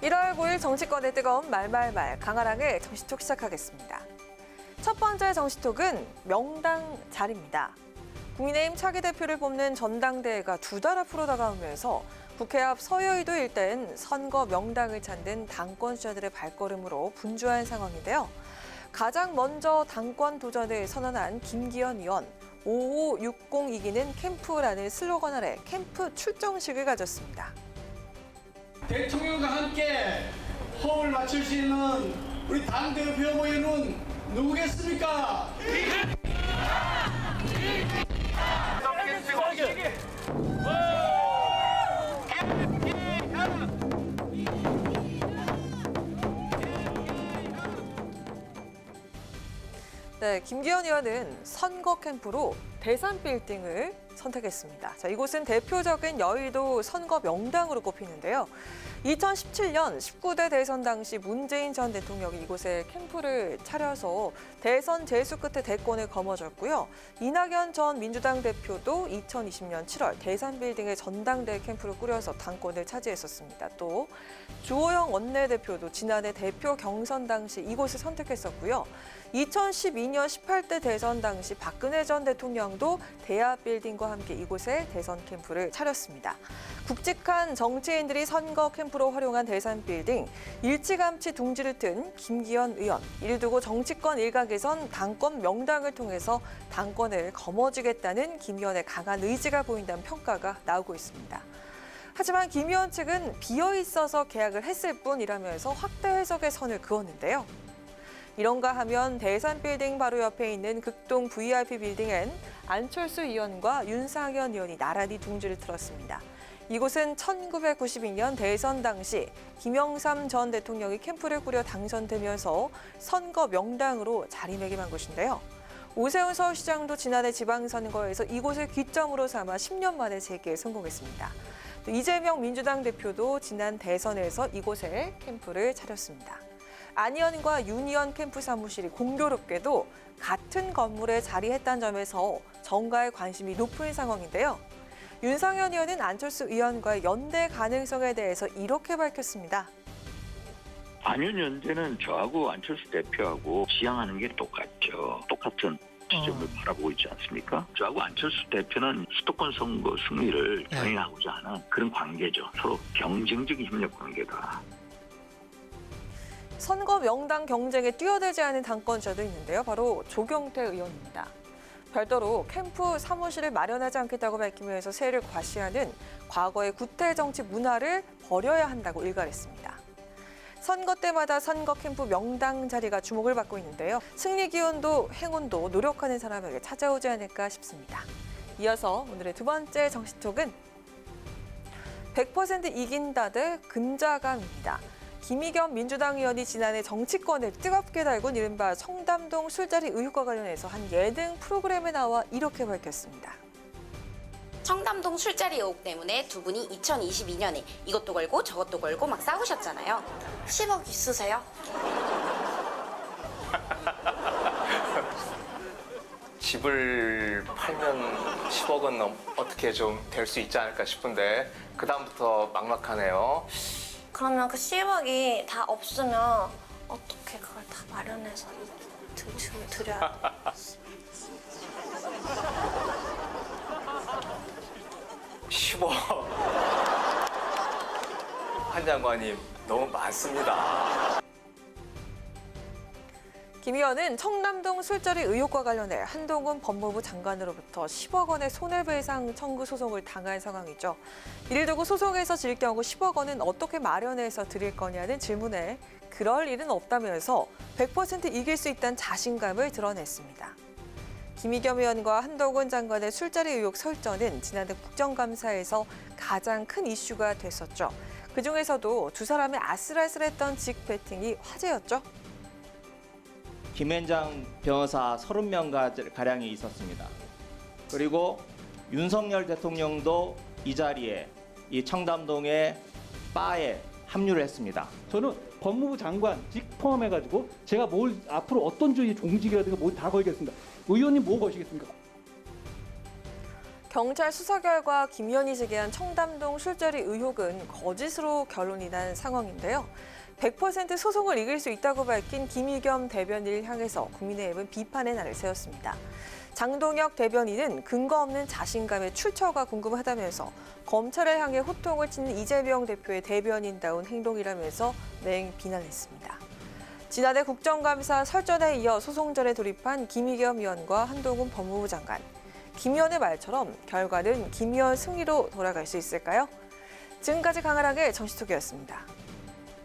1월 9일 정치권의 뜨거운 말말말 강아랑의 정치톡 시작하겠습니다. 첫 번째 정치톡은 명당 자리입니다. 국민의힘 차기 대표를 뽑는 전당대회가 2달 앞으로 다가오면서 국회 앞 서여의도 일대는 선거 명당을 찾는 당권 주자들의 발걸음으로 분주한 상황인데요. 가장 먼저 당권 도전을 선언한 김기현 의원, 5560 이기는 캠프라는 슬로건 아래 캠프 출정식을 가졌습니다. 대통령과 함께 호흡을 맞출 수 있는 우리 당대표 후보는 누구겠습니까? 네, 김기현 의원은 선거 캠프로 대산 빌딩을 선택했습니다. 자, 이곳은 대표적인 여의도 선거 명당으로 꼽히는데요. 2017년 19대 대선 당시 문재인 전 대통령이 이곳에 캠프를 차려서 대선 재수 끝에 대권을 거머쥐었고요. 이낙연 전 민주당 대표도 2020년 7월 대산 빌딩의 전당대회 캠프를 꾸려서 당권을 차지했었습니다. 또 주호영 원내대표도 지난해 대표 경선 당시 이곳을 선택했었고요. 2012년 18대 대선 당시 박근혜 전 대통령도 대합 빌딩과 함께 이곳에 대선 캠프를 차렸습니다. 굵직한 정치인들이 선거 캠프로 활용한 대산 빌딩, 일찌감치 둥지를 튼 김기현 의원. 이를 두고 정치권 일각에선 당권 명당을 통해서 당권을 거머쥐겠다는 김 의원의 강한 의지가 보인다는 평가가 나오고 있습니다. 하지만 김 의원 측은 비어있어서 계약을 했을 뿐이라면서 확대 해석의 선을 그었는데요. 이런가 하면 대산 빌딩 바로 옆에 있는 극동 VIP 빌딩엔 안철수 의원과 윤상현 의원이 나란히 둥지를 틀었습니다. 이곳은 1992년 대선 당시 김영삼 전 대통령이 캠프를 꾸려 당선되면서 선거 명당으로 자리매김한 곳인데요. 오세훈 서울시장도 지난해 지방선거에서 이곳을 기점으로 삼아 10년 만에 재기에 성공했습니다. 또 이재명 민주당 대표도 지난 대선에서 이곳에 캠프를 차렸습니다. 안 의원과 윤 의원 캠프 사무실이 공교롭게도 같은 건물에 자리했다는 점에서 정가의 관심이 높은 상황인데요. 윤상현 의원은 안철수 의원과의 연대 가능성에 대해서 이렇게 밝혔습니다. 안윤 연대는 저하고 안철수 대표하고 지향하는 게 똑같죠. 똑같은 지점을 바라보고 있지 않습니까? 저하고 안철수 대표는 수도권 선거 승리를 경영하고자 하는 그런 관계죠. 서로 경쟁적인 협력 관계다. 선거 명당 경쟁에 뛰어들지 않은 당권자도 있는데요. 바로 조경태 의원입니다. 별도로 캠프 사무실을 마련하지 않겠다고 밝히면서 세를 과시하는 과거의 구태 정치 문화를 버려야 한다고 일갈했습니다. 선거 때마다 선거 캠프 명당 자리가 주목을 받고 있는데요. 승리 기운도 행운도 노력하는 사람에게 찾아오지 않을까 싶습니다. 이어서 오늘의 두 번째 정치톡은 100% 이긴다 대 근자감입니다. 김의겸 민주당 의원이 지난해 정치권을 뜨겁게 달군 이른바 청담동 술자리 의혹과 관련해서 한 예능 프로그램에 나와 이렇게 밝혔습니다. 청담동 술자리 의혹 때문에 두 분이 2022년에 이것도 걸고 저것도 걸고 막 싸우셨잖아요. 10억 있으세요? 집을 팔면 10억은 어떻게 좀 될 수 있지 않을까 싶은데 그다음부터 막막하네요. 그러면 그 10억이 다 없으면 어떻게 그걸 다 마련해서 드려야 돼? 10억. 한 장관님 너무 많습니다. 김 의원은 청담동 술자리 의혹과 관련해 한동훈 법무부 장관으로부터 10억 원의 손해배상 청구 소송을 당한 상황이죠. 이를 두고 소송에서 질 경우 10억 원은 어떻게 마련해서 드릴 거냐는 질문에 그럴 일은 없다면서 100% 이길 수 있다는 자신감을 드러냈습니다. 김의겸 의원과 한동훈 장관의 술자리 의혹 설전은 지난해 국정감사에서 가장 큰 이슈가 됐었죠. 그중에서도 두 사람의 아슬아슬했던 직배팅이 화제였죠. 김앤장 변호사 30명가량이 있었습니다. 그리고 윤석열 대통령도 이 자리에 이 청담동의 바에 합류를 했습니다. 저는 법무부 장관직 포함해가지고 제가 뭘 앞으로 어떤 종직이라든가 뭘 다 걸겠습니다. 의원님 뭐 거시겠습니까? 경찰 수사 결과 김 의원이 제기한 청담동 술자리 의혹은 거짓으로 결론이 난 상황인데요. 100% 소송을 이길 수 있다고 밝힌 김의겸 대변인을 향해서 국민의힘은 비판의 날을 세웠습니다. 장동혁 대변인은 근거 없는 자신감의 출처가 궁금하다면서 검찰을 향해 호통을 치는 이재명 대표의 대변인다운 행동이라면서 맹 비난했습니다. 지난해 국정감사 설전에 이어 소송전에 돌입한 김의겸 의원과 한동훈 법무부 장관. 김 의원의 말처럼 결과는 김 의원 승리로 돌아갈 수 있을까요? 지금까지 강하락의 정치톡이었습니다.